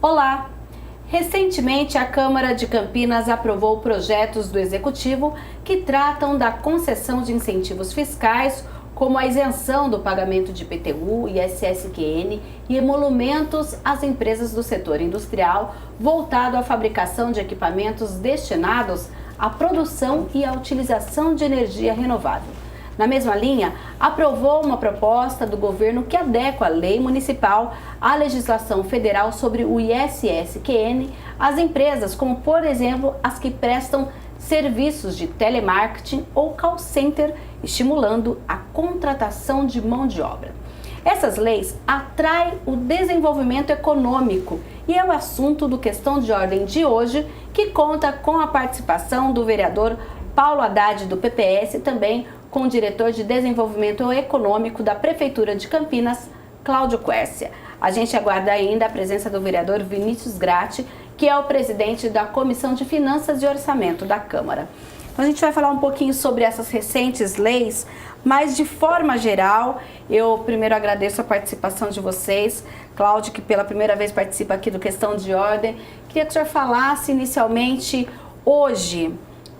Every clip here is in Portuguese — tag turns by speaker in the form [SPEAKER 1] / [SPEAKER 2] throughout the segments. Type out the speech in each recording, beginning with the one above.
[SPEAKER 1] Olá! Recentemente, a Câmara de Campinas aprovou projetos do Executivo que tratam da concessão de incentivos fiscais, como a isenção do pagamento de IPTU, ISS-QN e emolumentos às empresas do setor industrial voltado à fabricação de equipamentos destinados à produção e à utilização de energia renovável. Na mesma linha, aprovou uma proposta do governo que adequa a lei municipal à legislação federal sobre o ISS-QN às empresas, como, por exemplo, as que prestam serviços de telemarketing ou call center, estimulando a contratação de mão de obra. Essas leis atraem o desenvolvimento econômico e é o assunto do Questão de Ordem de hoje, que conta com a participação do vereador Paulo Haddad, do PPS, e também com o diretor de Desenvolvimento Econômico da Prefeitura de Campinas, Cláudio Quercia. A gente aguarda ainda a presença do vereador Vinícius Gratti, que é o presidente da Comissão de Finanças e Orçamento da Câmara. A gente vai falar um pouquinho sobre essas recentes leis, mas de forma geral, eu primeiro agradeço a participação de vocês. Cláudio, que pela primeira vez participa aqui do Questão de Ordem. Queria que o senhor falasse inicialmente, hoje,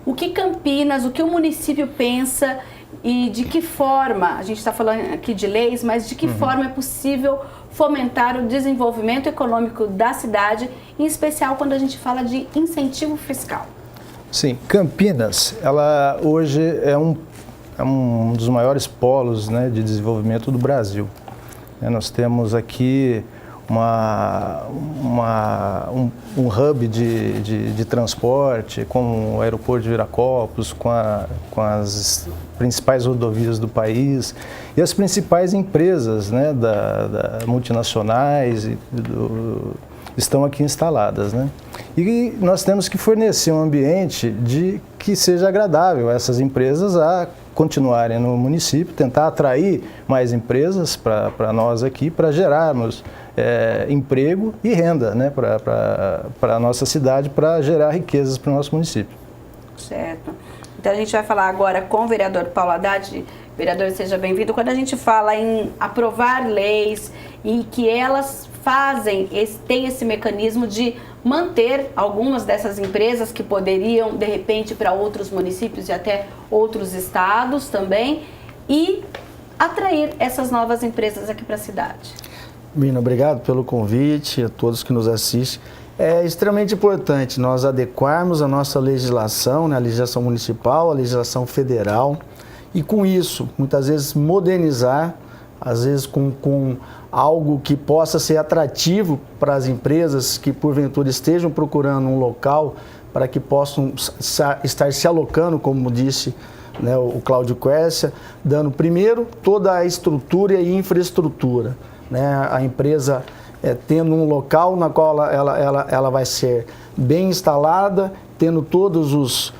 [SPEAKER 1] o que Campinas, o que o município pensa e de que forma, a gente está falando aqui de leis, mas de que forma é possível fomentar o desenvolvimento econômico da cidade, em especial quando a gente fala de incentivo fiscal.
[SPEAKER 2] Sim, Campinas, ela hoje é um dos maiores polos, né, de desenvolvimento do Brasil. Nós temos aqui um hub de transporte, com o aeroporto de Viracopos, com as principais rodovias do país e as principais empresas, né, multinacionais estão aqui instaladas, né? E nós temos que fornecer um ambiente que seja agradável a essas empresas a continuarem no município, tentar atrair mais empresas para nós aqui, para gerarmos emprego e renda, né, para a nossa cidade, para gerar riquezas para o nosso município. Certo.
[SPEAKER 1] Então a gente vai falar agora com o vereador Paulo Haddad. Vereador, seja bem-vindo. Quando a gente fala em aprovar leis e que elas tem esse mecanismo de manter algumas dessas empresas que poderiam, de repente, para outros municípios e até outros estados também, e atrair essas novas empresas aqui para a cidade.
[SPEAKER 3] Bina, obrigado pelo convite, a todos que nos assistem. É extremamente importante nós adequarmos a nossa legislação, né, a legislação municipal, a legislação federal, e com isso, muitas vezes, modernizar, às vezes com algo que possa ser atrativo para as empresas que, porventura, estejam procurando um local para que possam estar se alocando, como disse, né, o Cláudio Quercia, dando, primeiro, toda a estrutura e infraestrutura, né, a empresa tendo um local na qual ela vai ser bem instalada, tendo todas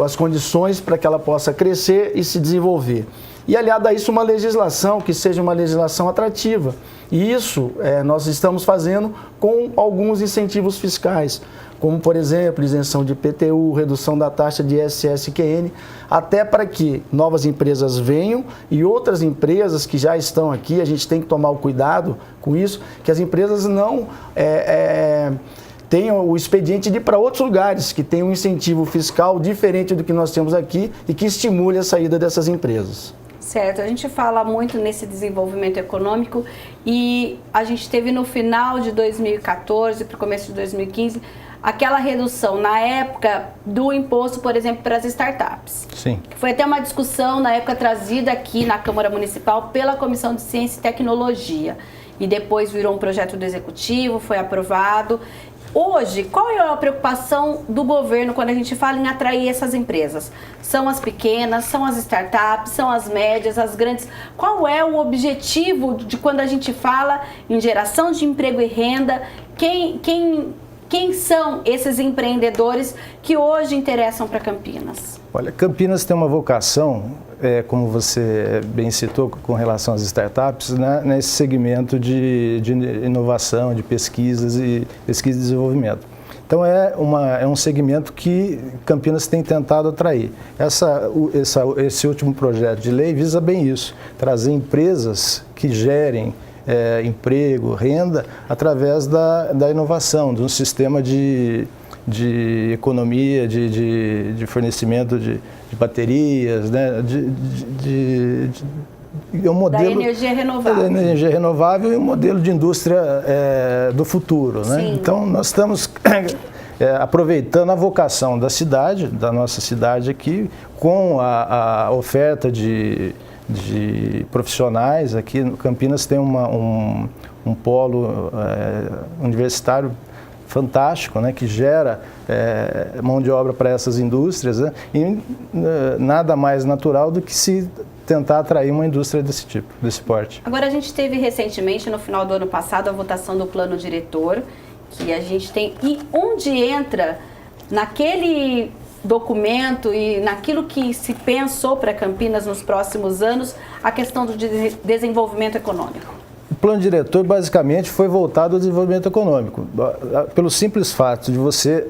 [SPEAKER 3] as condições para que ela possa crescer e se desenvolver. E, aliado a isso, uma legislação que seja uma legislação atrativa. E isso nós estamos fazendo com alguns incentivos fiscais, como, por exemplo, isenção de IPTU, redução da taxa de ISS-QN, até para que novas empresas venham e outras empresas que já estão aqui, a gente tem que tomar o cuidado com isso, que as empresas não tenham o expediente de ir para outros lugares, que tenham um incentivo fiscal diferente do que nós temos aqui e que estimule a saída dessas empresas.
[SPEAKER 1] Certo, a gente fala muito nesse desenvolvimento econômico e a gente teve no final de 2014 para o começo de 2015 aquela redução na época do imposto, por exemplo, para as startups.
[SPEAKER 2] Sim.
[SPEAKER 1] Foi até uma discussão na época trazida aqui na Câmara Municipal pela Comissão de Ciência e Tecnologia e depois virou um projeto do Executivo, foi aprovado. Hoje, qual é a preocupação do governo quando a gente fala em atrair essas empresas? São as pequenas, são as startups, são as médias, as grandes? Qual é o objetivo de quando a gente fala em geração de emprego e renda? Quem são esses empreendedores que hoje interessam para Campinas?
[SPEAKER 2] Olha, Campinas tem uma vocação, como você bem citou, com relação às startups, né, nesse segmento de inovação, de pesquisa e desenvolvimento. Então é um segmento que Campinas tem tentado atrair. Esse último projeto de lei visa bem isso, trazer empresas que gerem emprego, renda, através da inovação, de um sistema de economia, de fornecimento de baterias, né? Um modelo
[SPEAKER 1] da energia renovável.
[SPEAKER 2] Da energia renovável e um modelo de indústria do futuro, né? Então, nós estamos aproveitando a vocação da cidade, da nossa cidade aqui, com a oferta de profissionais. Aqui no Campinas tem um polo universitário fantástico, né, que gera mão de obra para essas indústrias, né, e nada mais natural do que se tentar atrair uma indústria desse tipo, desse porte.
[SPEAKER 1] Agora, a gente teve recentemente, no final do ano passado, a votação do plano diretor, que a gente tem, e onde entra naquele documento e naquilo que se pensou para Campinas nos próximos anos, a questão do desenvolvimento econômico.
[SPEAKER 2] O plano diretor basicamente foi voltado ao desenvolvimento econômico, pelo simples fato de você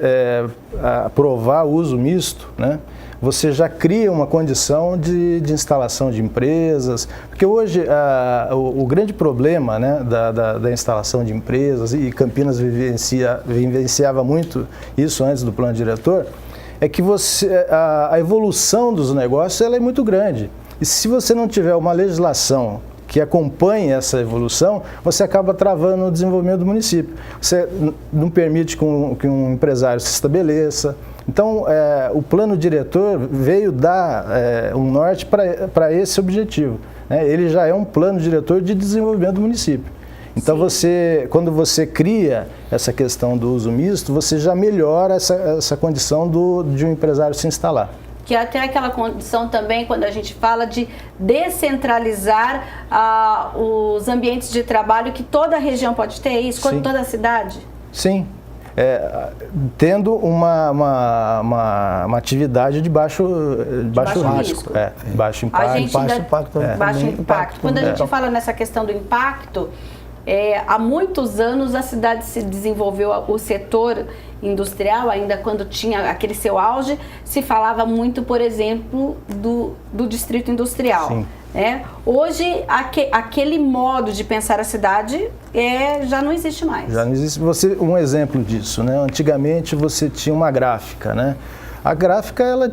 [SPEAKER 2] aprovar o uso misto, né? Você já cria uma condição de instalação de empresas, porque hoje o grande problema, né, da instalação de empresas, e Campinas vivenciava muito isso antes do plano diretor, é que a evolução dos negócios ela é muito grande. E se você não tiver uma legislação que acompanhe essa evolução, você acaba travando o desenvolvimento do município. Você não permite que um empresário se estabeleça. Então, o plano diretor veio dar um norte para esse objetivo, né? Ele já é um plano diretor de desenvolvimento do município. Então, quando você cria essa questão do uso misto, você já melhora essa condição de um empresário se instalar.
[SPEAKER 1] Que é até aquela condição também, quando a gente fala de descentralizar os ambientes de trabalho, que toda a região pode ter isso, quanto toda a cidade?
[SPEAKER 2] Sim. Tendo uma atividade de baixo risco. Baixo impacto.
[SPEAKER 1] Baixo impacto. Quando a gente fala nessa questão do impacto, há muitos anos a cidade se desenvolveu, o setor industrial, ainda quando tinha aquele seu auge, se falava muito, por exemplo, do distrito industrial.
[SPEAKER 2] Sim.
[SPEAKER 1] Hoje, aquele modo de pensar a cidade já não existe mais.
[SPEAKER 2] Já não existe. Um exemplo disso, né? Antigamente você tinha uma gráfica, né? A gráfica ela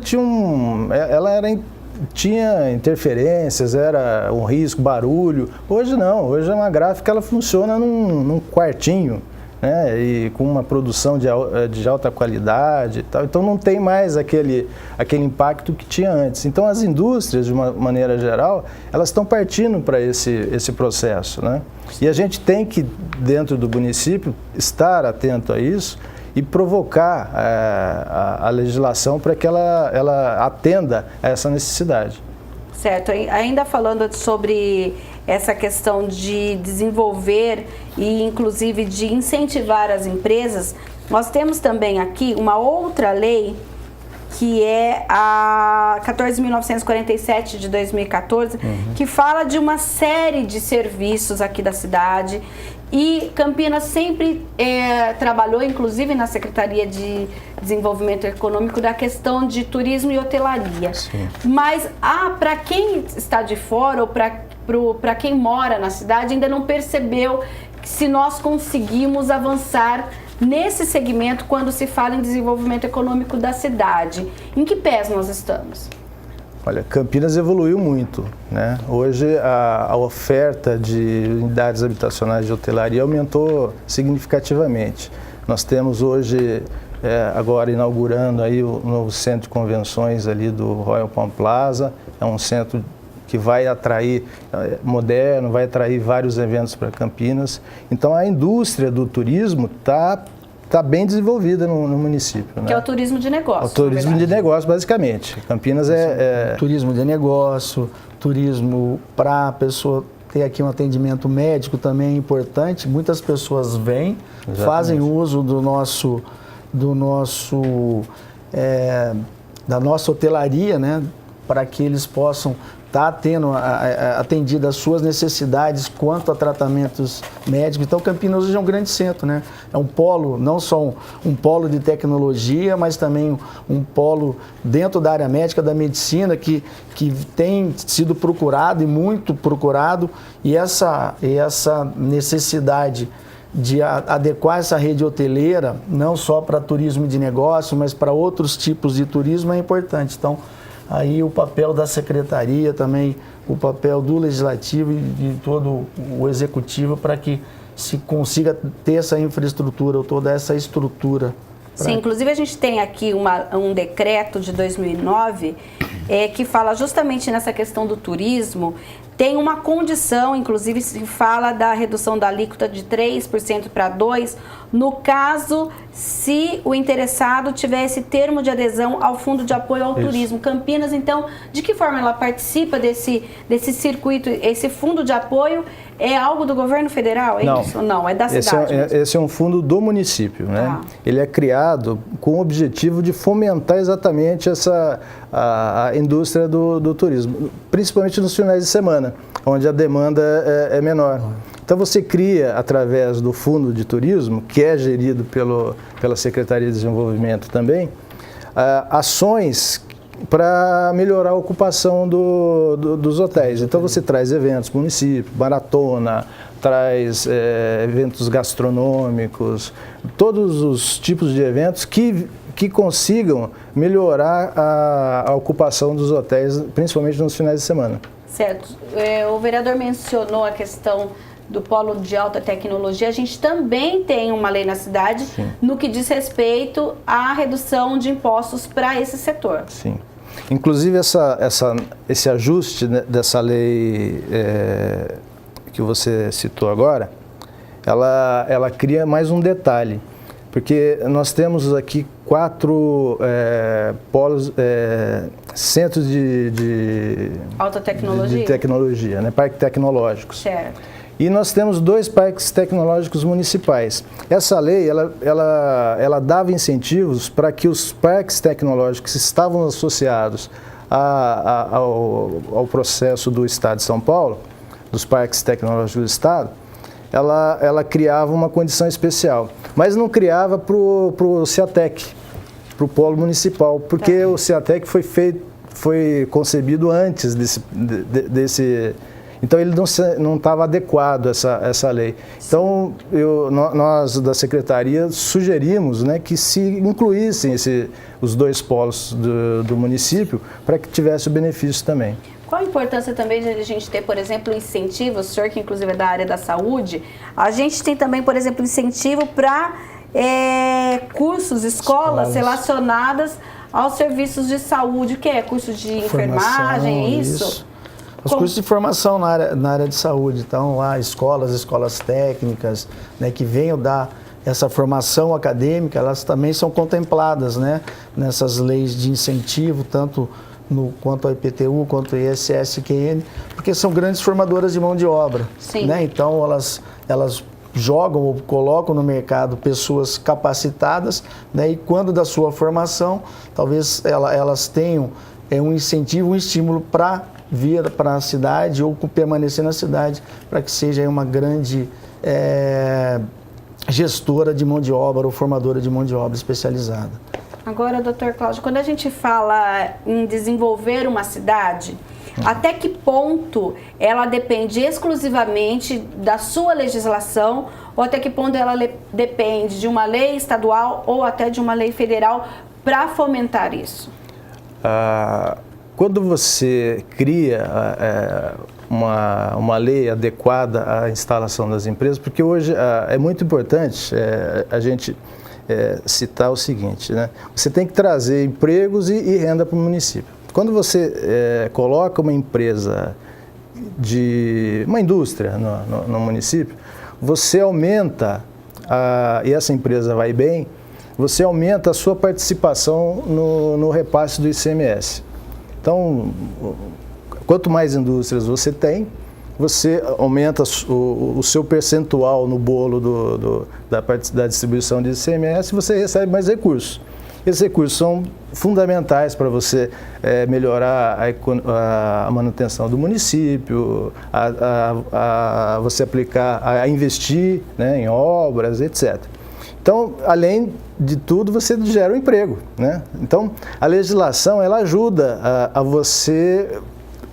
[SPEAKER 2] tinha interferências, era um risco, barulho. Hoje não, hoje uma gráfica ela funciona num quartinho, né? E com uma produção de alta qualidade e tal. Então não tem mais aquele impacto que tinha antes. Então as indústrias, de uma maneira geral, elas estão partindo para esse processo, né? E a gente tem que, dentro do município, estar atento a isso e provocar a legislação para que ela atenda a essa necessidade.
[SPEAKER 1] Certo. Ainda falando sobre essa questão de desenvolver e, inclusive, de incentivar as empresas, nós temos também aqui uma outra lei, que é a 14.947 de 2014, que fala de uma série de serviços aqui da cidade. E Campinas sempre trabalhou, inclusive na Secretaria de Desenvolvimento Econômico, da questão de turismo e hotelaria.
[SPEAKER 2] Sim.
[SPEAKER 1] Mas para quem está de fora ou para quem mora na cidade, ainda não percebeu se nós conseguimos avançar nesse segmento quando se fala em desenvolvimento econômico da cidade. Em que pés nós estamos?
[SPEAKER 2] Olha, Campinas evoluiu muito, né? Hoje a oferta de unidades habitacionais de hotelaria aumentou significativamente. Nós temos hoje, agora inaugurando aí o novo centro de convenções ali do Royal Palm Plaza. É um centro que vai atrair, moderno, vai atrair vários eventos para Campinas. Então a indústria do turismo está bem desenvolvida no município.
[SPEAKER 1] Que é o turismo de negócio.
[SPEAKER 2] O turismo de negócio, basicamente. Campinas
[SPEAKER 3] Turismo de negócio, turismo para a pessoa ter aqui um atendimento médico também é importante. Muitas pessoas vêm, fazem uso da nossa hotelaria, né? para que eles possam estar tendo atendido as suas necessidades quanto a tratamentos médicos. Então, Campinas hoje é um grande centro, né? É um polo, não só um polo de tecnologia, mas também um polo dentro da área médica, da medicina, que tem sido procurado e muito procurado, e essa necessidade de adequar essa rede hoteleira, não só para turismo de negócio, mas para outros tipos de turismo é importante. Então, aí o papel da secretaria também, o papel do legislativo e de todo o executivo para que se consiga ter essa infraestrutura, ou toda essa estrutura.
[SPEAKER 1] Sim, inclusive a gente tem aqui um decreto de 2009 que fala justamente nessa questão do turismo. Tem uma condição, inclusive se fala da redução da alíquota de 3% para 2%, no caso, se o interessado tiver esse termo de adesão ao Fundo de Apoio ao Turismo. Campinas, então, de que forma ela participa desse circuito? Esse fundo de apoio é algo do governo federal? É isso? Não, é da cidade.
[SPEAKER 2] Esse é um fundo do município, né? Ele é criado com o objetivo de fomentar exatamente a indústria do turismo, principalmente nos finais de semana, onde a demanda é menor. Então você cria, através do Fundo de Turismo, que é gerido pela Secretaria de Desenvolvimento também, ações para melhorar a ocupação dos hotéis. Então você traz eventos, município, maratona, traz eventos gastronômicos, todos os tipos de eventos que consigam melhorar a ocupação dos hotéis, principalmente nos finais de semana.
[SPEAKER 1] Certo. O vereador mencionou a questão do polo de alta tecnologia. A gente também tem uma lei na cidade no que diz respeito à redução de impostos para esse setor.
[SPEAKER 2] Sim. Inclusive esse ajuste, né, dessa lei que você citou agora, ela cria mais um detalhe, porque nós temos aqui 4 polos, centros de
[SPEAKER 1] alta tecnologia,
[SPEAKER 2] de tecnologia, né, parques tecnológicos.
[SPEAKER 1] Certo.
[SPEAKER 2] E nós temos 2 parques tecnológicos municipais. Essa lei, ela dava incentivos para que os parques tecnológicos que estavam associados ao processo do Estado de São Paulo, dos parques tecnológicos do Estado, ela criava uma condição especial. Mas não criava para o CEATEC, para o polo municipal, porque o CEATEC foi concebido antes desse. Então ele não estava adequado a essa lei. Então nós da Secretaria sugerimos, né, que se incluíssem os 2 polos do município para que tivesse o benefício também.
[SPEAKER 1] Qual a importância também de a gente ter, por exemplo, incentivos, o senhor que inclusive é da área da saúde, a gente tem também, por exemplo, incentivo para cursos, escolas relacionadas aos serviços de saúde, o que é? Curso de enfermagem, é isso?
[SPEAKER 3] Os cursos de formação na área de saúde, então lá escolas técnicas, né, que venham dar essa formação acadêmica, elas também são contempladas, né, nessas leis de incentivo, tanto quanto ao IPTU, quanto ao ISS-QN, porque são grandes formadoras de mão de obra.
[SPEAKER 1] Sim.
[SPEAKER 3] Né? Então elas jogam ou colocam no mercado pessoas capacitadas, né, e quando da sua formação, talvez elas tenham um incentivo, um estímulo para vir para a cidade ou permanecer na cidade, para que seja uma grande gestora de mão de obra ou formadora de mão de obra especializada.
[SPEAKER 1] Agora, doutor Cláudio, quando a gente fala em desenvolver uma cidade, até que ponto ela depende exclusivamente da sua legislação ou até que ponto ela depende de uma lei estadual ou até de uma lei federal para fomentar isso?
[SPEAKER 2] Quando você cria uma lei adequada à instalação das empresas, porque hoje é muito importante a gente citar o seguinte, né? Você tem que trazer empregos e renda para o município. Quando você coloca uma empresa, uma indústria no município, você aumenta, e essa empresa vai bem, você aumenta a sua participação no repasse do ICMS. Então, quanto mais indústrias você tem, você aumenta o seu percentual no bolo da distribuição de ICMS e você recebe mais recursos. Esses recursos são fundamentais para você melhorar a manutenção do município, a você aplicar, a investir, né, em obras, etc. Então, além de tudo, você gera um emprego, né? Então, a legislação, ela ajuda a você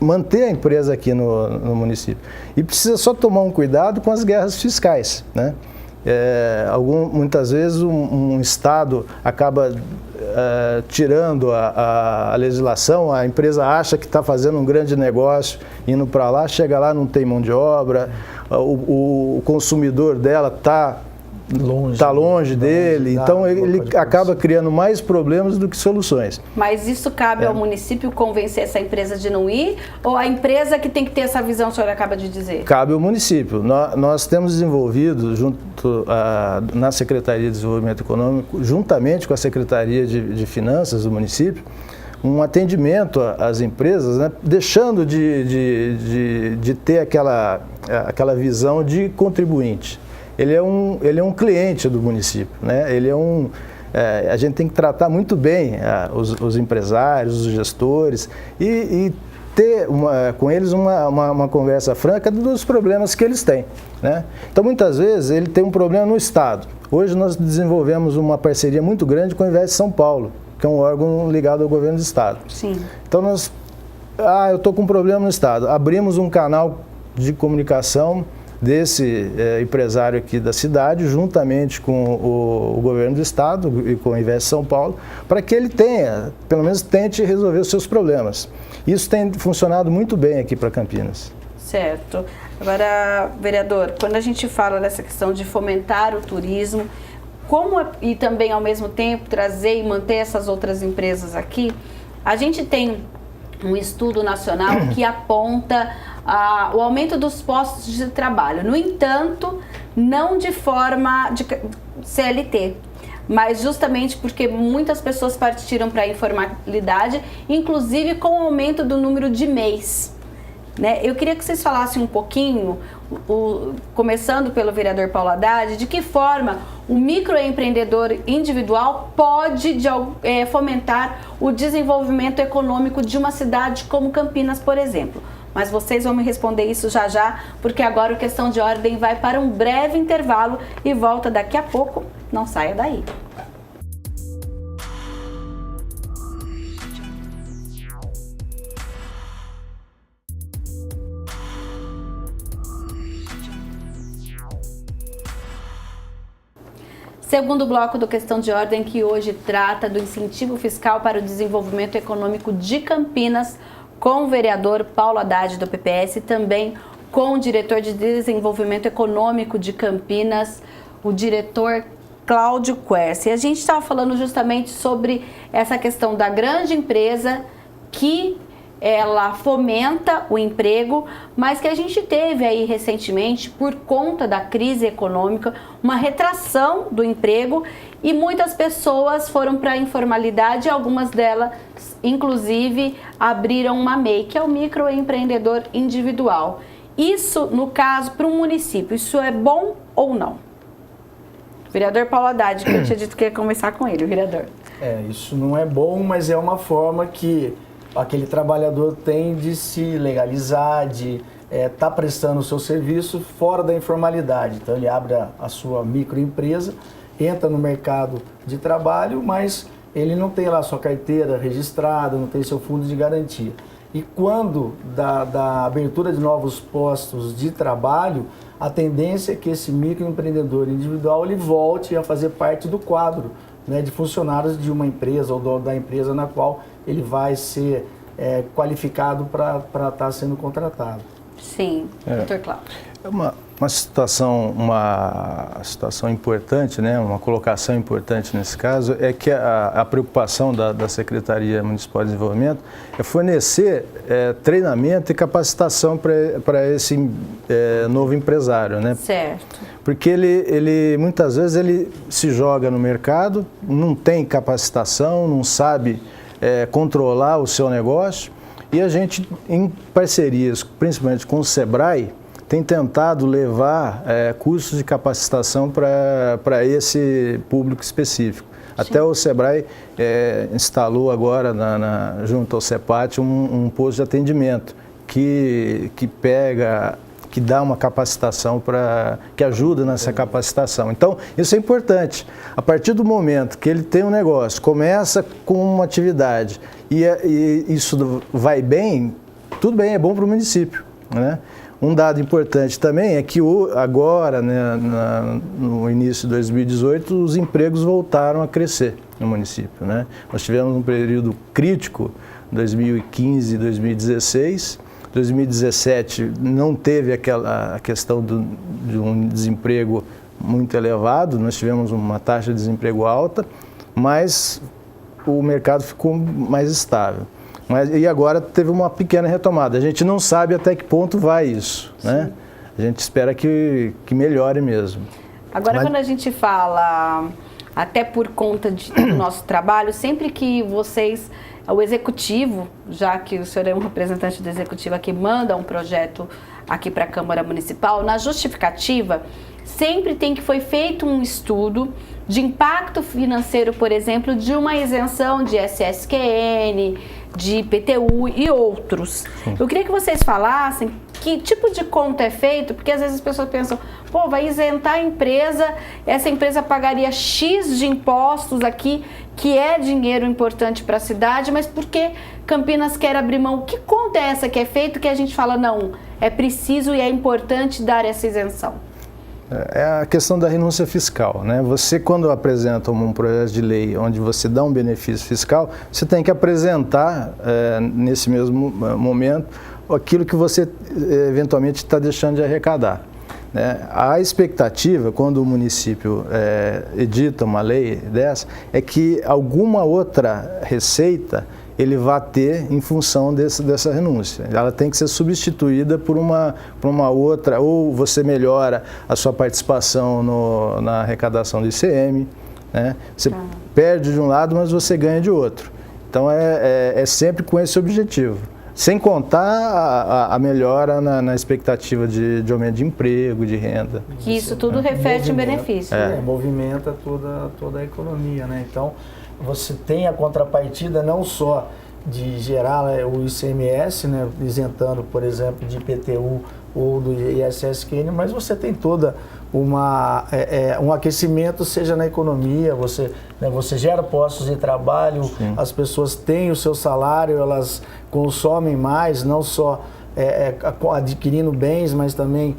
[SPEAKER 2] manter a empresa aqui no município. E precisa só tomar um cuidado com as guerras fiscais, né? Muitas vezes um Estado acaba tirando a legislação, a empresa acha que está fazendo um grande negócio, indo para lá, chega lá, não tem mão de obra, o consumidor dela está longe dele, então ele acaba criando mais problemas do que soluções.
[SPEAKER 1] Mas isso cabe ao município convencer essa empresa de não ir, ou a empresa que tem que ter essa visão, o senhor acaba de dizer?
[SPEAKER 2] Cabe ao município. Nós temos desenvolvido, na Secretaria de Desenvolvimento Econômico, juntamente com a Secretaria de Finanças do município, um atendimento às empresas, né, deixando de ter aquela visão de contribuinte. Ele é um cliente do município, né? A gente tem que tratar muito bem os empresários, os gestores e ter com eles uma conversa franca dos problemas que eles têm, né? Então, muitas vezes, ele tem um problema no Estado. Hoje nós desenvolvemos uma parceria muito grande com o Invest São Paulo, que é um órgão ligado ao governo do Estado.
[SPEAKER 1] Sim.
[SPEAKER 2] Então, eu estou com um problema no Estado. Abrimos um canal de comunicação desse empresário aqui da cidade, juntamente com o governo do Estado e com o Invest São Paulo, para que ele pelo menos tente resolver os seus problemas. Isso tem funcionado muito bem aqui para Campinas.
[SPEAKER 1] Certo. Agora, vereador, quando a gente fala dessa questão de fomentar o turismo, e também ao mesmo tempo trazer e manter essas outras empresas aqui, a gente tem um estudo nacional que aponta o aumento dos postos de trabalho. No entanto, não de forma de CLT, mas justamente porque muitas pessoas partiram para a informalidade, inclusive com o aumento do número de MEIs. Né? Eu queria que vocês falassem um pouquinho, começando pelo vereador Paulo Haddad, de que forma o microempreendedor individual pode fomentar o desenvolvimento econômico de uma cidade como Campinas, por exemplo. Mas vocês vão me responder isso já, porque agora o Questão de Ordem vai para um breve intervalo e volta daqui a pouco. Não saia daí. Segundo bloco do Questão de Ordem, que hoje trata do incentivo fiscal para o desenvolvimento econômico de Campinas, com o vereador Paulo Haddad do PPS e também com o diretor de desenvolvimento econômico de Campinas, o diretor Cláudio Quercia. E a gente estava falando justamente sobre essa questão da grande empresa que ela fomenta o emprego, mas que a gente teve aí recentemente, por conta da crise econômica, uma retração do emprego e muitas pessoas foram para a informalidade, algumas delas, inclusive, abriram uma MEI, que é o microempreendedor individual. Isso, no caso, para um município, isso é bom ou não? Vereador Paulo Haddad, que eu tinha dito que ia começar com ele, vereador.
[SPEAKER 3] Isso não é bom, mas é uma forma que aquele trabalhador tem de se legalizar, de estar prestando o seu serviço fora da informalidade. Então ele abre a sua microempresa, entra no mercado de trabalho, mas ele não tem lá sua carteira registrada, não tem seu fundo de garantia. E quando da abertura de novos postos de trabalho, a tendência é que esse microempreendedor individual ele volte a fazer parte do quadro, né, de funcionários de uma empresa ou da empresa na qual ele vai ser qualificado para estar sendo contratado.
[SPEAKER 1] Sim, doutor Cláudio.
[SPEAKER 2] É uma situação importante, né? Uma colocação importante nesse caso, é que a preocupação da Secretaria Municipal de Desenvolvimento é fornecer treinamento e capacitação para esse novo empresário, né?
[SPEAKER 1] Certo.
[SPEAKER 2] Porque ele muitas vezes ele se joga no mercado, não tem capacitação, não sabe controlar o seu negócio, e a gente, em parcerias, principalmente com o SEBRAE, tem tentado levar cursos de capacitação para esse público específico. Até o Sebrae instalou agora, junto ao CEPAT, um posto de atendimento que dá uma capacitação que ajuda nessa capacitação. Então, isso é importante. A partir do momento que ele tem um negócio, começa com uma atividade e isso vai bem, tudo bem, é bom para o município, né? Um dado importante também é que agora, né, no início de 2018, os empregos voltaram a crescer no município, né? Nós tivemos um período crítico, 2015 e 2016. 2017 não teve a questão de um desemprego muito elevado, nós tivemos uma taxa de desemprego alta, mas o mercado ficou mais estável. E agora teve uma pequena retomada. A gente não sabe até que ponto vai isso, né? A gente espera que melhore mesmo.
[SPEAKER 1] Agora, quando a gente fala, até por conta do nosso trabalho, sempre que o executivo, já que o senhor é um representante do executivo aqui, manda um projeto aqui para a Câmara Municipal, na justificativa, sempre foi feito um estudo de impacto financeiro, por exemplo, de uma isenção de SSQN, de IPTU e outros. Sim. Eu queria que vocês falassem que tipo de conta é feito, porque às vezes as pessoas pensam, pô, vai isentar a empresa, essa empresa pagaria X de impostos aqui, que é dinheiro importante para a cidade, mas por que Campinas quer abrir mão? Que conta é essa que é feita que a gente fala, não, é preciso e é importante dar essa isenção?
[SPEAKER 2] É a questão da renúncia fiscal, né? Você, quando apresenta um projeto de lei onde você dá um benefício fiscal, você tem que apresentar, nesse mesmo momento, aquilo que você eventualmente está deixando de arrecadar, né? A expectativa, quando o município edita uma lei dessa, é que alguma outra receita ele vai ter em função dessa renúncia. Ela tem que ser substituída por uma outra, ou você melhora a sua participação na arrecadação do ICM, né? Você perde de um lado, mas você ganha de outro. Então é sempre com esse objetivo. Sem contar a melhora na expectativa de aumento de emprego, de renda.
[SPEAKER 1] Que isso tudo reflete em benefício.
[SPEAKER 3] Movimenta toda a economia, né? Então, você tem a contrapartida não só de gerar o ICMS, né, isentando, por exemplo, de IPTU ou do ISSQN, mas você tem toda um aquecimento, seja na economia, você gera postos de trabalho, sim, as pessoas têm o seu salário, elas consomem mais, não só adquirindo bens, mas também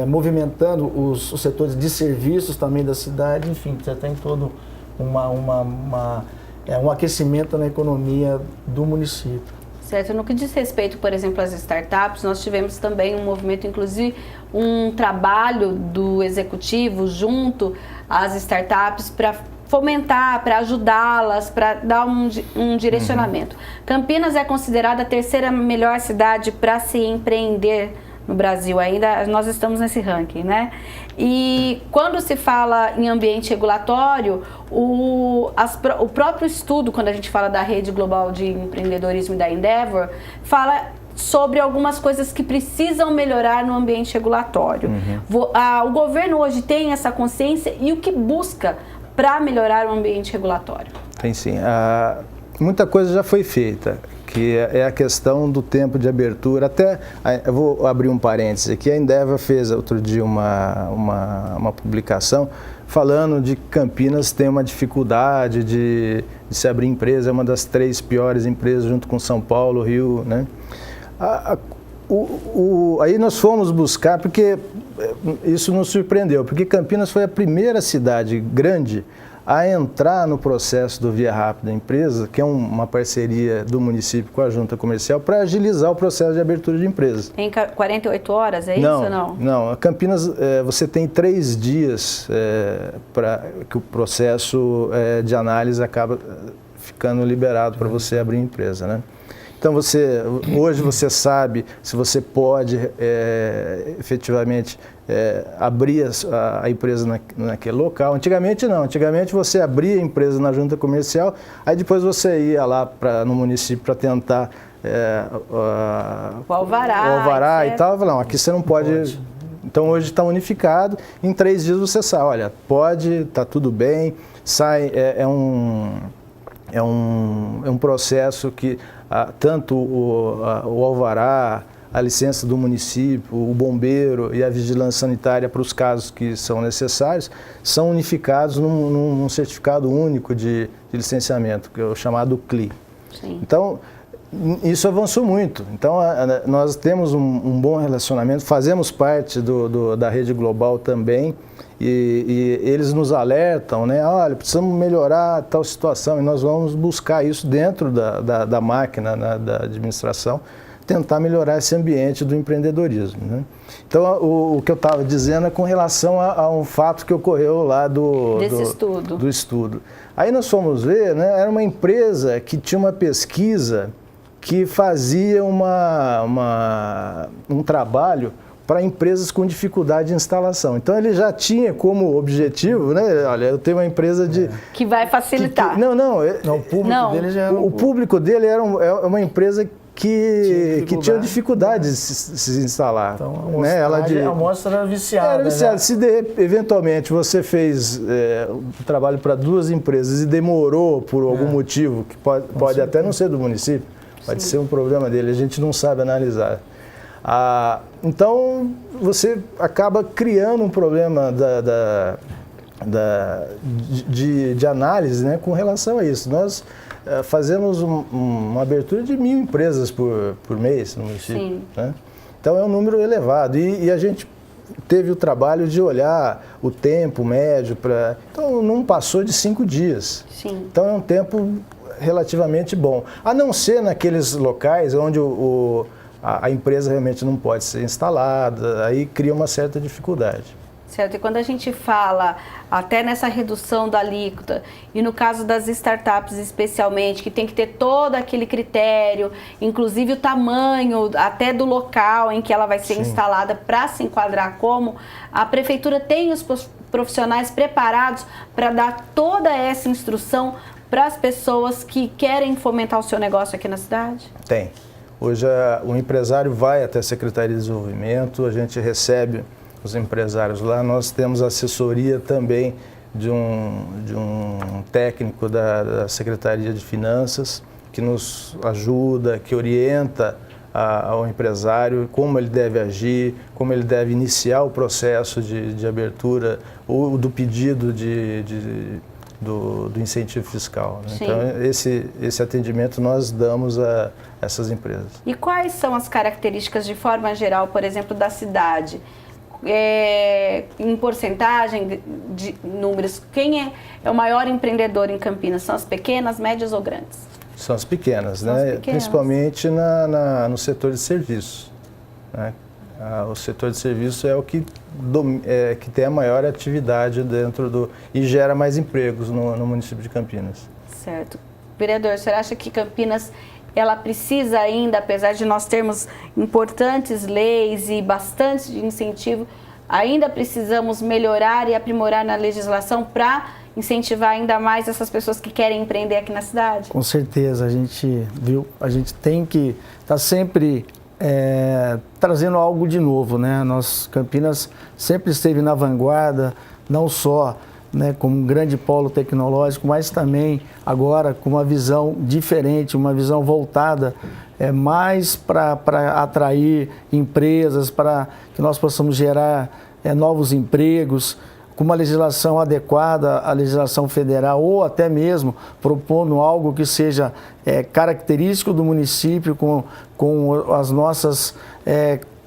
[SPEAKER 3] movimentando os setores de serviços também da cidade, enfim, você tem todo um aquecimento na economia do município.
[SPEAKER 1] Certo. No que diz respeito, por exemplo, às startups, nós tivemos também um movimento, inclusive um trabalho do executivo junto às startups para fomentar, para ajudá-las, para dar um direcionamento. Campinas é considerada a terceira melhor cidade para se empreender no Brasil, ainda nós estamos nesse ranking, né? E quando se fala em ambiente regulatório, o próprio estudo, quando a gente fala da Rede Global de Empreendedorismo e da Endeavor, fala sobre algumas coisas que precisam melhorar no ambiente regulatório. O governo hoje tem essa consciência e o que busca para melhorar o ambiente regulatório? Tem
[SPEAKER 2] sim. Muita coisa já foi feita, que é a questão do tempo de abertura. Até, eu vou abrir um parênteses aqui, a Endeavor fez outro dia uma publicação falando de que Campinas tem uma dificuldade de se abrir empresa, é uma das 3 piores empresas junto com São Paulo, Rio, né? Aí nós fomos buscar, porque isso nos surpreendeu, porque Campinas foi a primeira cidade grande a entrar no processo do Via Rápida Empresa, que é uma parceria do município com a Junta Comercial, para agilizar o processo de abertura de empresas.
[SPEAKER 1] Em 48 horas, é isso ou não?
[SPEAKER 2] Não, a Campinas, você tem 3 dias para que o processo de análise acaba ficando liberado para você abrir empresa, né? Então, hoje você sabe se você pode efetivamente abrir a empresa naquele local. Antigamente não, antigamente você abria a empresa na junta comercial, aí depois você ia lá no município para tentar
[SPEAKER 1] o alvará
[SPEAKER 2] e tal. Não, aqui você não pode Então hoje está unificado, em 3 dias você sabe, olha, pode, está tudo bem, sai, é um processo que tanto o alvará, a licença do município, o bombeiro e a vigilância sanitária para os casos que são necessários, são unificados num certificado único de licenciamento, que é o chamado CLI. Sim. Então, isso avançou muito. Então, nós temos um bom relacionamento, fazemos parte da rede global também, e eles nos alertam, né? Olha, precisamos melhorar tal situação, e nós vamos buscar isso dentro da máquina, né, da administração, tentar melhorar esse ambiente do empreendedorismo, né? Então, o que eu estava dizendo é com relação a um fato que ocorreu lá do estudo. Aí nós fomos ver, né, era uma empresa que tinha uma pesquisa que fazia um trabalho para empresas com dificuldade de instalação. Então, ele já tinha como objetivo, né? Olha, eu tenho uma empresa de...
[SPEAKER 1] Que vai facilitar.
[SPEAKER 2] O público dele já era... O público dele era uma empresa que tinha dificuldade de se instalar.
[SPEAKER 3] Então, a amostra era viciada.
[SPEAKER 2] Era viciada. Né? Se eventualmente você fez um trabalho para 2 empresas e demorou por algum motivo, que pode até não ser do município, pode ser um problema dele, a gente não sabe analisar. Então, você acaba criando um problema de análise, né, com relação a isso. Nós fazemos uma abertura de 1.000 empresas por mês no município. Né? Então, é um número elevado. E a gente teve o trabalho de olhar o tempo médio para... Então, não passou de 5 dias. Sim. Então, é um tempo relativamente bom. A não ser naqueles locais onde a empresa realmente não pode ser instalada, aí cria uma certa dificuldade.
[SPEAKER 1] Certo, e quando a gente fala até nessa redução da alíquota, e no caso das startups especialmente, que tem que ter todo aquele critério, inclusive o tamanho até do local em que ela vai ser instalada para se enquadrar como, a prefeitura tem os profissionais preparados para dar toda essa instrução para as pessoas que querem fomentar o seu negócio aqui na cidade?
[SPEAKER 2] Tem. Hoje o empresário vai até a Secretaria de Desenvolvimento, a gente recebe os empresários lá, nós temos assessoria também de um técnico da Secretaria de Finanças que nos ajuda, que orienta ao empresário como ele deve agir, como ele deve iniciar o processo de abertura ou do pedido do incentivo fiscal. Né? Então, esse atendimento nós damos a essas empresas.
[SPEAKER 1] E quais são as características, de forma geral, por exemplo, da cidade? Em porcentagem de números, quem é o maior empreendedor em Campinas? São as pequenas, médias ou grandes?
[SPEAKER 2] São as pequenas, né? Principalmente no setor de serviços. Né? O setor de serviços é o que tem a maior atividade e gera mais empregos no município de Campinas.
[SPEAKER 1] Certo. Vereador, você acha que Campinas ela precisa ainda, apesar de nós termos importantes leis e bastante de incentivo, ainda precisamos melhorar e aprimorar na legislação para incentivar ainda mais essas pessoas que querem empreender aqui na cidade?
[SPEAKER 3] Com certeza, a gente tem que estar sempre trazendo algo de novo, né? Campinas sempre esteve na vanguarda, não só, né, como um grande polo tecnológico, mas também agora com uma visão diferente, uma visão voltada mais para atrair empresas, para que nós possamos gerar novos empregos, com uma legislação adequada à legislação federal ou até mesmo propondo algo que seja característico do município com as nossas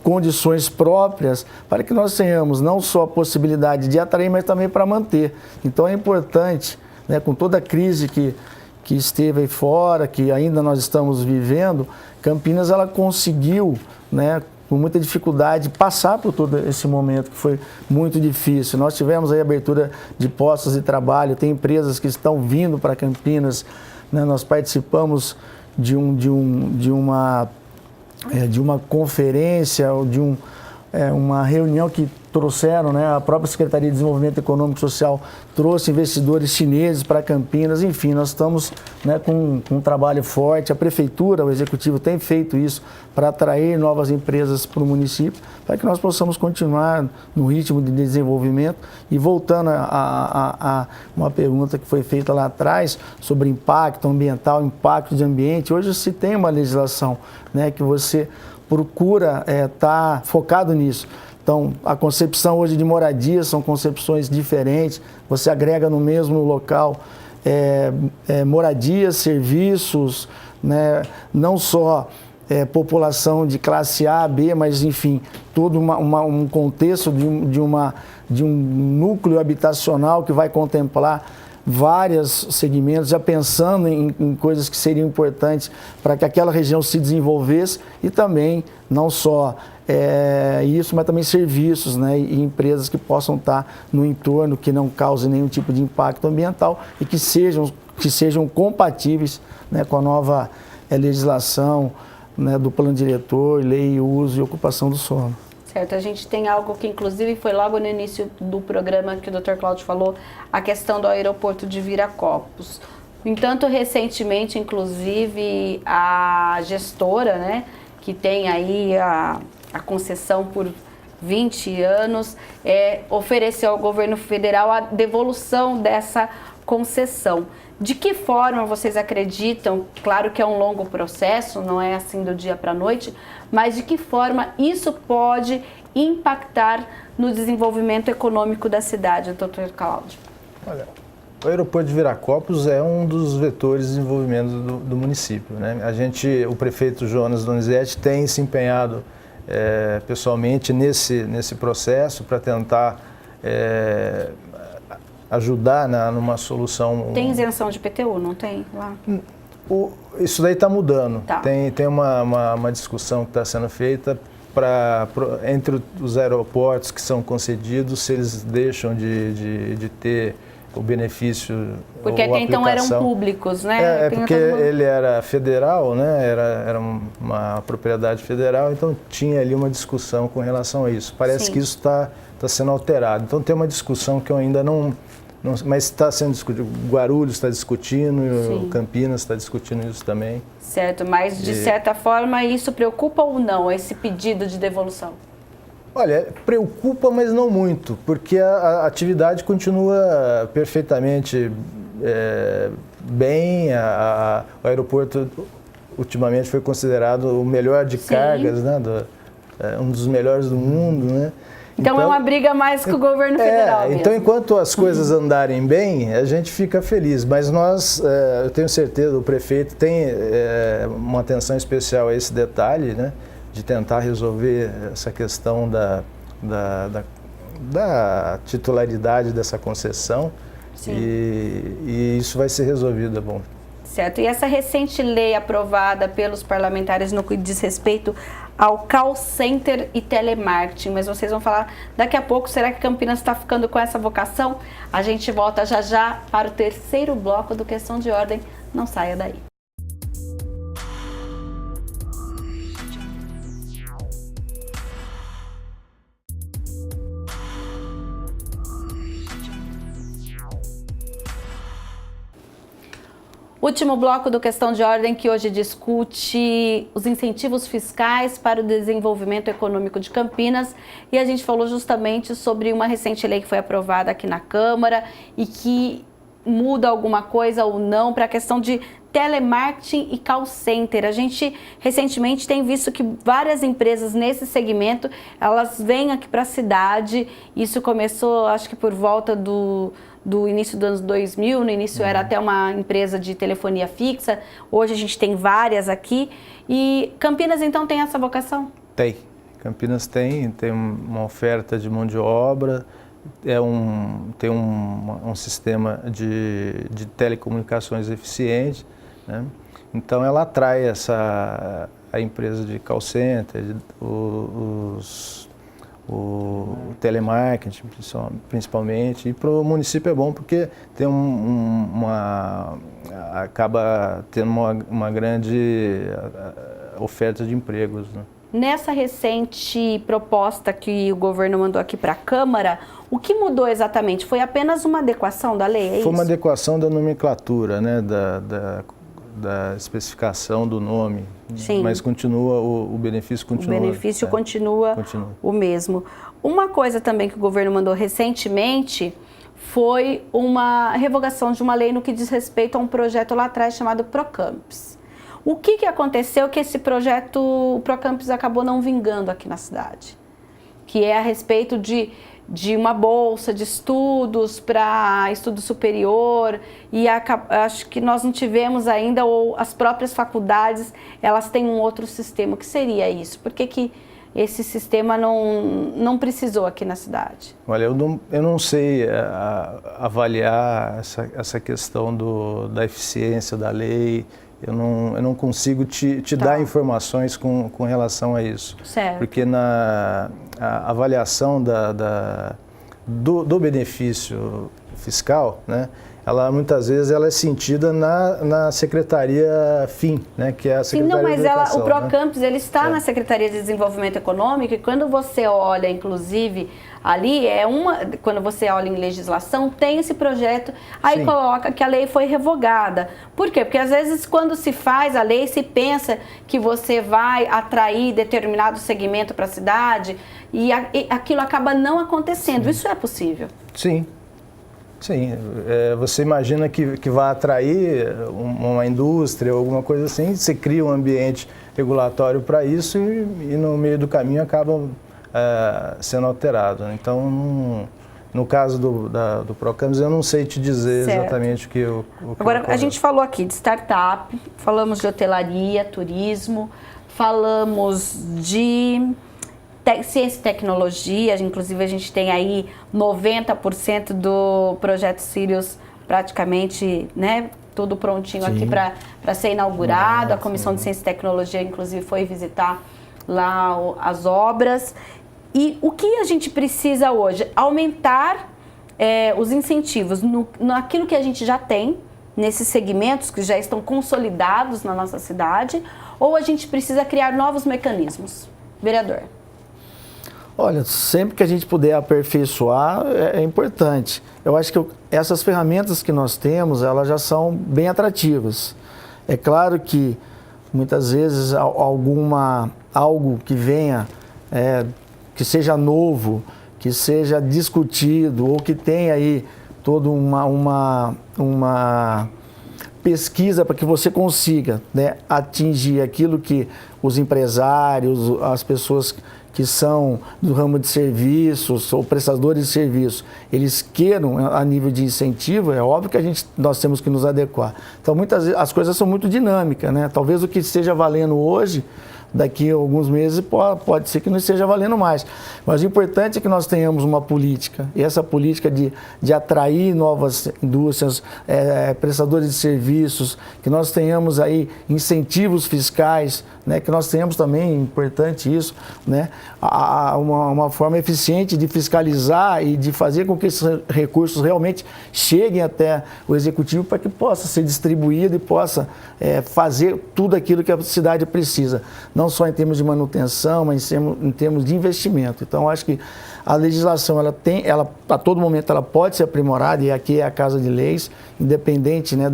[SPEAKER 3] condições próprias, para que nós tenhamos não só a possibilidade de atrair, mas também para manter. Então é importante, né, com toda a crise que esteve aí fora, que ainda nós estamos vivendo, Campinas ela conseguiu, né, com muita dificuldade, passar por todo esse momento que foi muito difícil. Nós tivemos aí abertura de postos de trabalho, tem empresas que estão vindo para Campinas, né, nós participamos de uma conferência ou de uma reunião que trouxeram, né, a própria Secretaria de Desenvolvimento Econômico e Social trouxe investidores chineses para Campinas, enfim, nós estamos, né, com um trabalho forte, a Prefeitura, o Executivo tem feito isso para atrair novas empresas para o município, para que nós possamos continuar no ritmo de desenvolvimento. E voltando a uma pergunta que foi feita lá atrás sobre impacto ambiental, impacto de ambiente, hoje se tem uma legislação, né, que você procura estar focado nisso. Então, a concepção hoje de moradia são concepções diferentes, você agrega no mesmo local moradias, serviços, né, não só população de classe A, B, mas enfim, todo um contexto de um núcleo habitacional que vai contemplar vários segmentos, já pensando em coisas que seriam importantes para que aquela região se desenvolvesse e também, não só isso, mas também serviços, né, e empresas que possam estar no entorno, que não causem nenhum tipo de impacto ambiental e que sejam compatíveis, né, com a nova legislação, né, do plano diretor, lei, uso e ocupação do solo.
[SPEAKER 1] Certo, a gente tem algo que inclusive foi logo no início do programa que o Dr. Cláudio falou, a questão do aeroporto de Viracopos. No entanto, recentemente, inclusive, a gestora, né, que tem aí a concessão por 20 anos, ofereceu ao governo federal a devolução dessa concessão. De que forma vocês acreditam, claro que é um longo processo, não é assim do dia para a noite, mas de que forma isso pode impactar no desenvolvimento econômico da cidade, Dr. Cláudio?
[SPEAKER 2] Olha, o aeroporto de Viracopos é um dos vetores de desenvolvimento do município, né? O prefeito Jonas Donizete tem se empenhado pessoalmente nesse processo para tentar ajudar numa solução.
[SPEAKER 1] Tem isenção de IPTU, não tem lá?
[SPEAKER 2] Isso daí está mudando.
[SPEAKER 1] Tá.
[SPEAKER 2] Tem uma discussão que está sendo feita entre os aeroportos que são concedidos, se eles deixam de ter o benefício.
[SPEAKER 1] Porque até então eram públicos, né?
[SPEAKER 2] Porque ele era federal, né? Era uma propriedade federal, então tinha ali uma discussão com relação a isso. Parece que isso está sendo alterado. Então tem uma discussão que eu ainda não mas está sendo discutido. Guarulhos está discutindo, Campinas está discutindo isso também.
[SPEAKER 1] Certo, mas de certa forma isso preocupa ou não, esse pedido de devolução?
[SPEAKER 2] Olha, preocupa, mas não muito, porque a atividade continua perfeitamente bem. O aeroporto ultimamente foi considerado o melhor de cargas, né, um dos melhores do mundo, né?
[SPEAKER 1] Então é uma briga mais com o governo federal mesmo.
[SPEAKER 2] Então, enquanto as coisas andarem bem, a gente fica feliz. Mas eu tenho certeza, o prefeito tem uma atenção especial a esse detalhe, né, de tentar resolver essa questão da titularidade dessa concessão. E isso vai ser resolvido, é bom.
[SPEAKER 1] Certo. E essa recente lei aprovada pelos parlamentares no que diz respeito ao call center e telemarketing, mas vocês vão falar daqui a pouco, será que Campinas está ficando com essa vocação? A gente volta já já para o terceiro bloco do Questão de Ordem, não saia daí. Último bloco do Questão de Ordem, que hoje discute os incentivos fiscais para o desenvolvimento econômico de Campinas. E a gente falou justamente sobre uma recente lei que foi aprovada aqui na Câmara e que muda alguma coisa ou não para a questão de telemarketing e call center. A gente recentemente tem visto que várias empresas nesse segmento, elas vêm aqui para a cidade. Isso começou, acho que por volta do início dos anos 2000, no início era até uma empresa de telefonia fixa, hoje a gente tem várias aqui. E Campinas então tem essa vocação?
[SPEAKER 2] Tem. Campinas tem uma oferta de mão de obra, tem um sistema de telecomunicações eficiente, né? Então ela atrai a empresa de call center, o telemarketing principalmente, e para o município é bom porque tem acaba tendo uma grande oferta de empregos, né?
[SPEAKER 1] nessa recente proposta que o governo mandou aqui para a Câmara, o que mudou exatamente? Foi apenas uma adequação da lei?
[SPEAKER 2] Foi uma adequação da nomenclatura, né, da especificação do nome.
[SPEAKER 1] Sim.
[SPEAKER 2] Mas continua, o benefício continua.
[SPEAKER 1] O benefício continua o mesmo. Uma coisa também que o governo mandou recentemente foi uma revogação de uma lei no que diz respeito a um projeto lá atrás chamado Procampus. O que aconteceu que esse projeto, o Procampus, acabou não vingando aqui na cidade? Que é a respeito de uma bolsa de estudos para estudo superior, e acho que nós não tivemos ainda, ou as próprias faculdades, elas têm um outro sistema. O que seria isso? Por que esse sistema não precisou aqui na cidade?
[SPEAKER 2] Olha, eu não sei avaliar essa questão da eficiência da lei. Eu não consigo te dar informações com relação a isso.
[SPEAKER 1] Certo.
[SPEAKER 2] Porque a avaliação do benefício fiscal, né, muitas vezes ela é sentida na Secretaria FIM, né, que é a Secretaria de Educação.
[SPEAKER 1] O Procampus, ele está na Secretaria de Desenvolvimento Econômico, e quando você olha, inclusive, ali, quando você olha em legislação, tem esse projeto, aí Sim. coloca que a lei foi revogada. Por quê? Porque às vezes quando se faz a lei, se pensa que você vai atrair determinado segmento para a cidade, e aquilo acaba não acontecendo. Sim. Isso é possível?
[SPEAKER 2] Sim. Sim, você imagina que vai atrair uma indústria ou alguma coisa assim, você cria um ambiente regulatório para isso e no meio do caminho acaba sendo alterado. Então, no caso do Procampus, eu não sei te dizer certo. Exatamente o que
[SPEAKER 1] Agora, a gente falou aqui de startup, falamos de hotelaria, turismo, falamos de ciência e tecnologia, inclusive a gente tem aí 90% do projeto Sirius praticamente, né, tudo prontinho Sim. aqui para ser inaugurado. A Comissão de Ciência e Tecnologia, inclusive, foi visitar lá as obras. E o que a gente precisa hoje? Aumentar os incentivos naquilo que a gente já tem, nesses segmentos que já estão consolidados na nossa cidade, ou a gente precisa criar novos mecanismos? Vereador.
[SPEAKER 3] Olha, sempre que a gente puder aperfeiçoar é importante. Eu acho que essas ferramentas que nós temos, elas já são bem atrativas. É claro que muitas vezes algo que venha, que seja novo, que seja discutido ou que tenha aí toda uma pesquisa para que você consiga, né, atingir aquilo que os empresários, as pessoas que são do ramo de serviços ou prestadores de serviços, eles queiram a nível de incentivo, é óbvio que nós temos que nos adequar. Então, muitas vezes, as coisas são muito dinâmicas, né? Talvez o que esteja valendo hoje, daqui a alguns meses, pode ser que não esteja valendo mais. Mas o importante é que nós tenhamos uma política, e essa política de atrair novas indústrias, prestadores de serviços, que nós tenhamos aí incentivos fiscais, né, que nós tenhamos também, importante isso, né, uma forma eficiente de fiscalizar e de fazer com que esses recursos realmente cheguem até o Executivo para que possa ser distribuído e possa fazer tudo aquilo que a cidade precisa, não só em termos de manutenção, mas em termos de investimento. Então, acho que a legislação, ela a todo momento ela pode ser aprimorada, e aqui é a Casa de Leis, independente, né,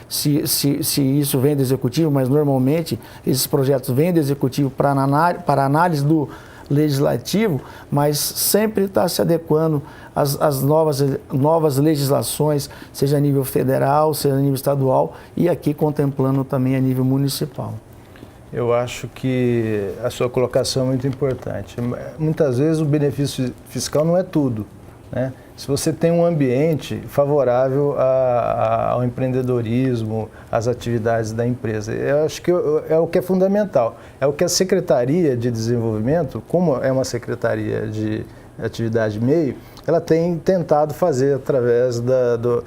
[SPEAKER 3] se isso vem do Executivo, mas normalmente esses projetos vêm do Executivo para análise do Legislativo, mas sempre está se adequando às novas legislações, seja a nível federal, seja a nível estadual, e aqui contemplando também a nível municipal.
[SPEAKER 2] Eu acho que a sua colocação é muito importante. Muitas vezes o benefício fiscal não é tudo, né? Se você tem um ambiente favorável ao empreendedorismo, às atividades da empresa, eu acho que é o que é fundamental. É o que a Secretaria de Desenvolvimento, como é uma Secretaria de Atividade Meio, ela tem tentado fazer através do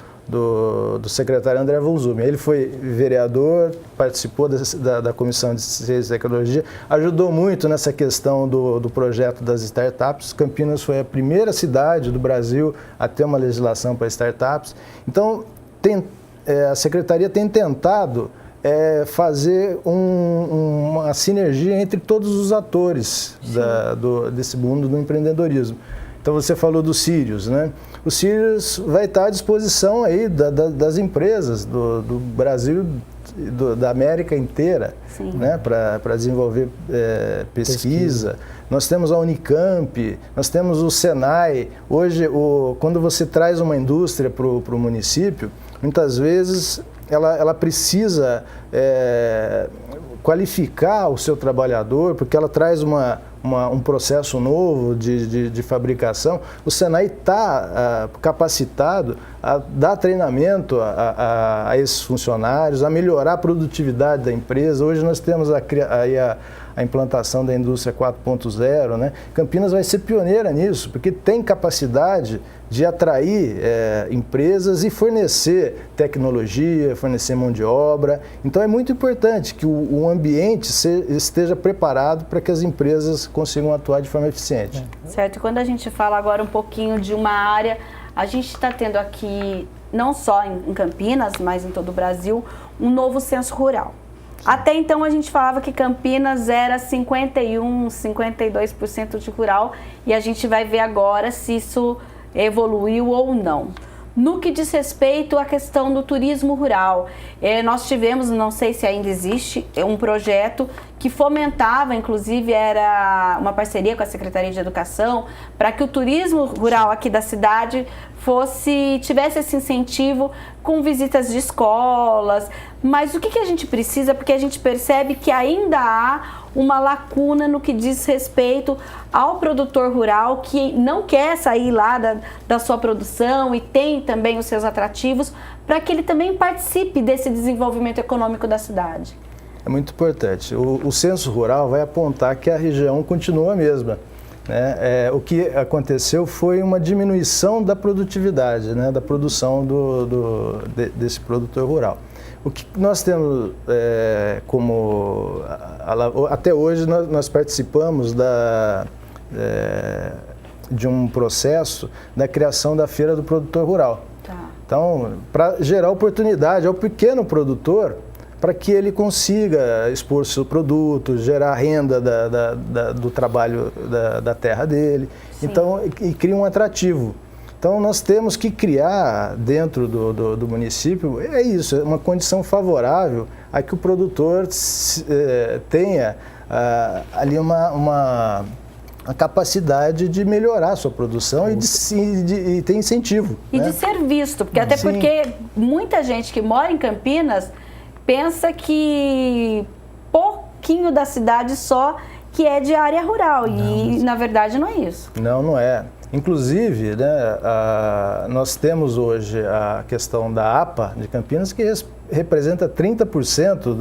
[SPEAKER 2] secretário André Vonzumi. Ele foi vereador, participou da Comissão de Ciência e Tecnologia, ajudou muito nessa questão do projeto das startups. Campinas foi a primeira cidade do Brasil a ter uma legislação para startups. Então, a Secretaria tem tentado fazer uma sinergia entre todos os atores desse mundo do empreendedorismo. Então você falou do Sirius, né? O Sirius vai estar à disposição aí das empresas do Brasil, da América inteira, né? Para desenvolver pesquisa. Nós temos a Unicamp, nós temos o Senai. Hoje, quando você traz uma indústria para o município, muitas vezes ela precisa qualificar o seu trabalhador, porque ela traz um processo novo de fabricação. O Senai está capacitado a dar treinamento a esses funcionários, a melhorar a produtividade da empresa. Hoje nós temos a implantação da indústria 4.0, né? Campinas vai ser pioneira nisso, porque tem capacidade de atrair empresas e fornecer tecnologia, fornecer mão de obra. Então é muito importante que o ambiente esteja preparado para que as empresas consigam atuar de forma eficiente.
[SPEAKER 1] Certo, e quando a gente fala agora um pouquinho de uma área, a gente está tendo aqui, não só em Campinas, mas em todo o Brasil, um novo censo rural. Até então a gente falava que Campinas era 51%, 52% de rural, e a gente vai ver agora se isso evoluiu ou não. No que diz respeito à questão do turismo rural, nós tivemos, não sei se ainda existe, um projeto que fomentava, inclusive era uma parceria com a Secretaria de Educação, para que o turismo rural aqui da cidade tivesse esse incentivo com visitas de escolas. Mas o que a gente precisa? Porque a gente percebe que ainda há uma lacuna no que diz respeito ao produtor rural que não quer sair lá da sua produção e tem também os seus atrativos, para que ele também participe desse desenvolvimento econômico da cidade.
[SPEAKER 2] É muito importante. O censo rural vai apontar que a região continua a mesma, né? O que aconteceu foi uma diminuição da produtividade, né? Da produção desse produtor rural. O que nós temos até hoje nós participamos de um processo da criação da Feira do Produtor Rural. Então, para gerar oportunidade ao pequeno produtor, para que ele consiga expor seu produto, gerar renda do trabalho da terra dele. Sim. Então, e cria um atrativo. Então, nós temos que criar dentro do município, é uma condição favorável a que o produtor tenha ali uma capacidade de melhorar a sua produção e ter incentivo.
[SPEAKER 1] E de ser visto, porque até porque muita gente que mora em Campinas pensa que pouquinho da cidade só que é de área rural, e na verdade não é isso.
[SPEAKER 2] Não é. Inclusive, né, nós temos hoje a questão da APA de Campinas, que representa 30%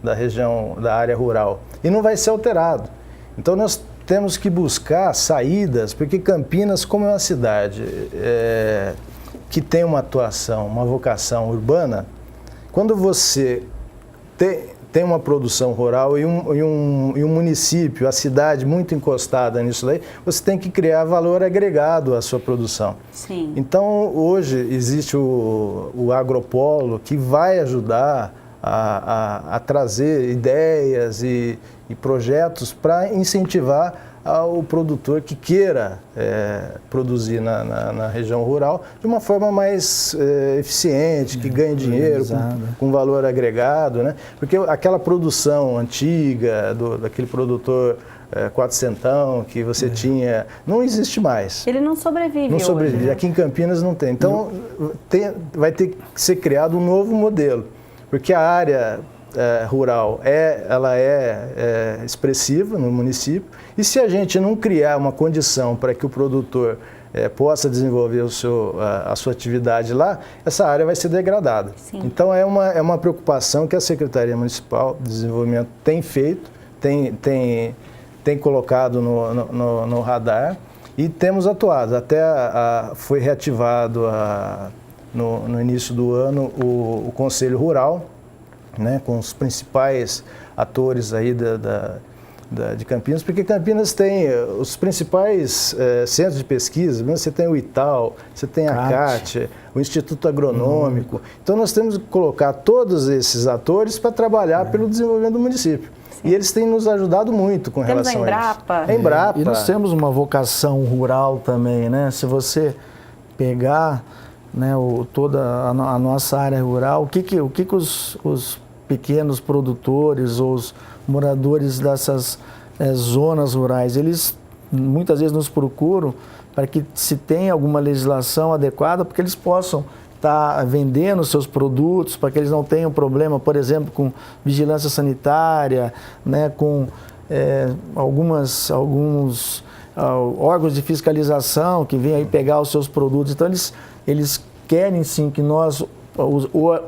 [SPEAKER 2] da região, da área rural, e não vai ser alterado. Então nós temos que buscar saídas, porque Campinas, como é uma cidade que tem uma atuação, uma vocação urbana, quando você tem uma produção rural e um município, a cidade muito encostada nisso daí, você tem que criar valor agregado à sua produção.
[SPEAKER 1] Sim.
[SPEAKER 2] Então, hoje existe o agropolo que vai ajudar a trazer ideias e projetos para incentivar ao produtor que queira produzir na região rural de uma forma mais eficiente, que ganhe dinheiro, com valor agregado, né? Porque aquela produção antiga, daquele produtor quatrocentão que você tinha, não existe mais.
[SPEAKER 1] Ele não sobrevive.
[SPEAKER 2] Não sobrevive.
[SPEAKER 1] Hoje, né?
[SPEAKER 2] Aqui em Campinas não tem. Então, vai ter que ser criado um novo modelo, porque a área rural ela é expressiva no município, e se a gente não criar uma condição para que o produtor possa desenvolver a sua atividade lá, essa área vai ser degradada.
[SPEAKER 1] Sim.
[SPEAKER 2] Então é uma preocupação que a Secretaria Municipal de Desenvolvimento tem feito, tem colocado no radar, e temos atuado. Até foi reativado no início do ano o Conselho Rural, né, com os principais atores aí de Campinas, porque Campinas tem os principais centros de pesquisa, você tem o ITAL, você tem a CAT, o Instituto Agronômico. Então nós temos que colocar todos esses atores para trabalhar pelo desenvolvimento do município. Sim. E eles têm nos ajudado muito com relação a
[SPEAKER 1] Embrapa.
[SPEAKER 2] isso. A Embrapa.
[SPEAKER 3] E nós temos uma vocação rural também, né? Se você pegar, né, toda a nossa área rural, o que os pequenos produtores ou os moradores dessas zonas rurais, eles muitas vezes nos procuram para que se tenha alguma legislação adequada, porque eles possam estar vendendo seus produtos, para que eles não tenham problema, por exemplo, com vigilância sanitária, né, com alguns órgãos de fiscalização que vêm aí pegar os seus produtos. Então eles querem sim que nós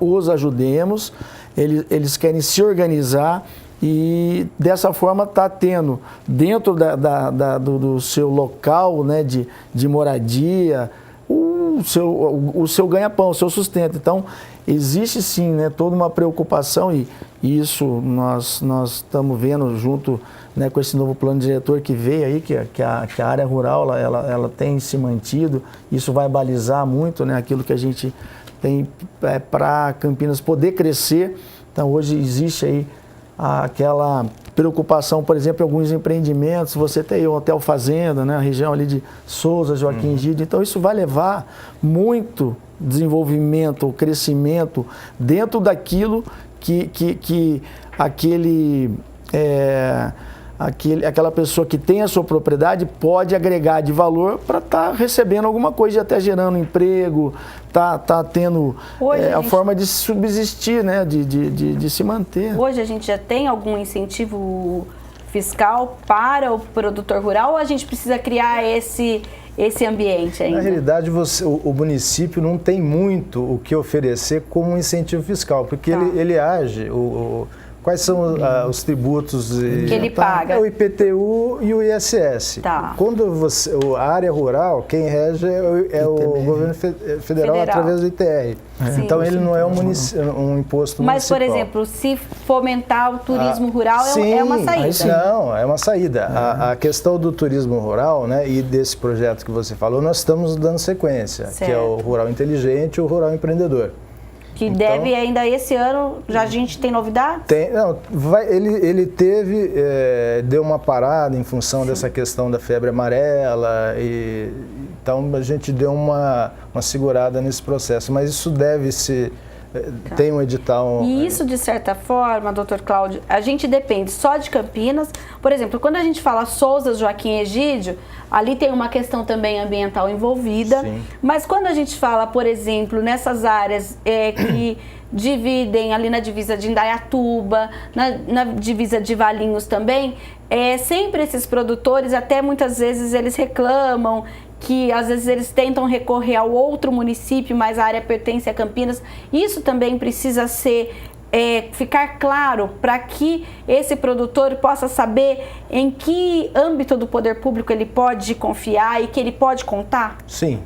[SPEAKER 3] os ajudemos, eles querem se organizar e dessa forma está tendo dentro do seu local, né, de moradia o seu ganha-pão, o seu sustento. Então existe sim, né, toda uma preocupação e isso nós estamos vendo junto, né, com esse novo plano diretor que veio aí, que a área rural ela tem se mantido. Isso vai balizar muito, né, aquilo que a gente tem para Campinas poder crescer. Então hoje existe aí aquela preocupação, por exemplo, em alguns empreendimentos, você tem o Hotel Fazenda, né, a região ali de Souza, Joaquim Egídio, então isso vai levar muito desenvolvimento, crescimento dentro daquilo que aquela pessoa que tem a sua propriedade pode agregar de valor para estar recebendo alguma coisa, até gerando emprego, tá tendo a forma de subsistir, né, de se manter.
[SPEAKER 1] Hoje a gente já tem algum incentivo fiscal para o produtor rural ou a gente precisa criar esse ambiente ainda?
[SPEAKER 2] Na realidade, o município não tem muito o que oferecer como incentivo fiscal, porque ele age... Quais são os tributos
[SPEAKER 1] que ele paga?
[SPEAKER 2] O IPTU e o ISS.
[SPEAKER 1] Tá.
[SPEAKER 2] Quando a área rural, quem rege é o governo federal através do ITR. Então ele não é um imposto municipal.
[SPEAKER 1] Mas, por exemplo, se fomentar o turismo rural é uma saída?
[SPEAKER 2] Não, é uma saída. A questão do turismo rural, né, e desse projeto que você falou, nós estamos dando sequência, que é o Rural Inteligente e o Rural Empreendedor.
[SPEAKER 1] Que deve ainda esse ano, já a gente tem novidade?
[SPEAKER 2] Ele deu uma parada em função dessa questão da febre amarela, então a gente deu uma segurada nesse processo, mas isso deve ser, tem um edital...
[SPEAKER 1] E isso, de certa forma, doutor Cláudio, a gente depende só de Campinas. Por exemplo, quando a gente fala Souza, Joaquim Egídio, ali tem uma questão também ambiental envolvida. Sim. Mas quando a gente fala, por exemplo, nessas áreas que dividem ali na divisa de Indaiatuba, na divisa de Valinhos também, sempre esses produtores, até muitas vezes eles reclamam que às vezes eles tentam recorrer ao outro município, mas a área pertence a Campinas. Isso também precisa ficar claro para que esse produtor possa saber em que âmbito do poder público ele pode confiar e que ele pode contar?
[SPEAKER 2] Sim.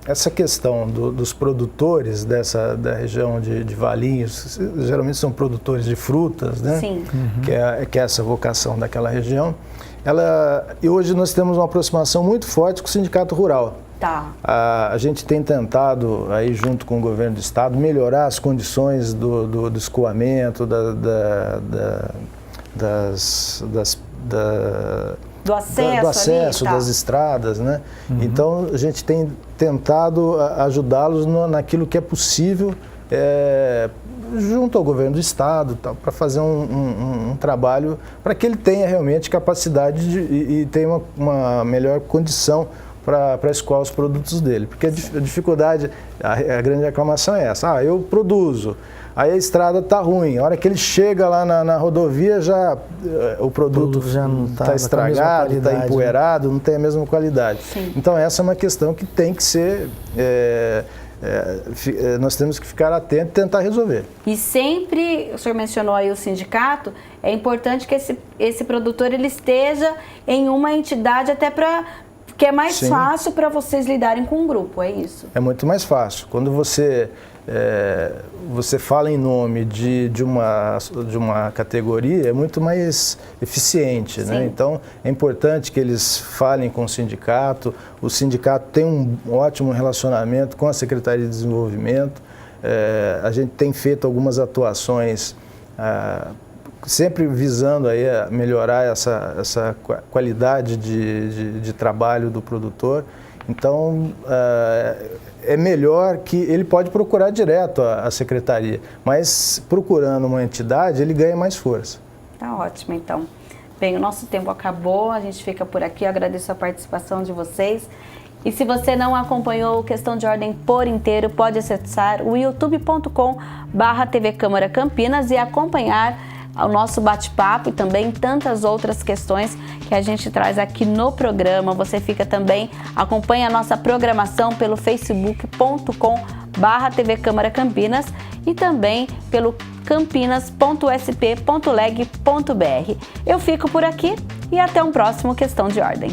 [SPEAKER 2] Essa questão dos produtores da região de Valinhos, geralmente são produtores de frutas, né?
[SPEAKER 1] Sim.
[SPEAKER 2] Que é essa vocação daquela região. E hoje nós temos uma aproximação muito forte com o Sindicato Rural.
[SPEAKER 1] Tá.
[SPEAKER 2] A gente tem tentado, aí, junto com o governo do estado, melhorar as condições do escoamento,
[SPEAKER 1] do acesso
[SPEAKER 2] das estradas, né? Então, a gente tem tentado ajudá-los naquilo que é possível, junto ao governo do estado, para fazer um trabalho para que ele tenha realmente capacidade e tenha uma melhor condição para escoar os produtos dele. Porque a dificuldade, a grande reclamação é essa: eu produzo, aí a estrada está ruim, a hora que ele chega lá na rodovia, o produto já não está estragado, está empoeirado, não tem a mesma qualidade.
[SPEAKER 1] Sim.
[SPEAKER 2] Então essa é uma questão que tem que ser... nós temos que ficar atentos e tentar resolver.
[SPEAKER 1] E sempre, o senhor mencionou aí o sindicato, é importante que esse produtor ele esteja em uma entidade até que é mais fácil para vocês lidarem com um grupo, é isso?
[SPEAKER 2] É muito mais fácil. Quando você você fala em nome de uma categoria, é muito mais eficiente, né? Então, é importante que eles falem com o sindicato tem um ótimo relacionamento com a Secretaria de Desenvolvimento, a gente tem feito algumas atuações sempre visando aí a melhorar essa qualidade de trabalho do produtor. Então, é melhor que ele pode procurar direto a secretaria, mas procurando uma entidade, ele ganha mais força.
[SPEAKER 1] Tá ótimo, então. Bem, o nosso tempo acabou, a gente fica por aqui. Eu agradeço a participação de vocês. E se você não acompanhou o Questão de Ordem por inteiro, pode acessar o youtube.com/TV Câmara Campinas e acompanhar o nosso bate-papo e também tantas outras questões que a gente traz aqui no programa. Você fica também, acompanha a nossa programação pelo facebook.com/TV Câmara Campinas e também pelo campinas.sp.leg.br. Eu fico por aqui e até um próximo Questão de Ordem.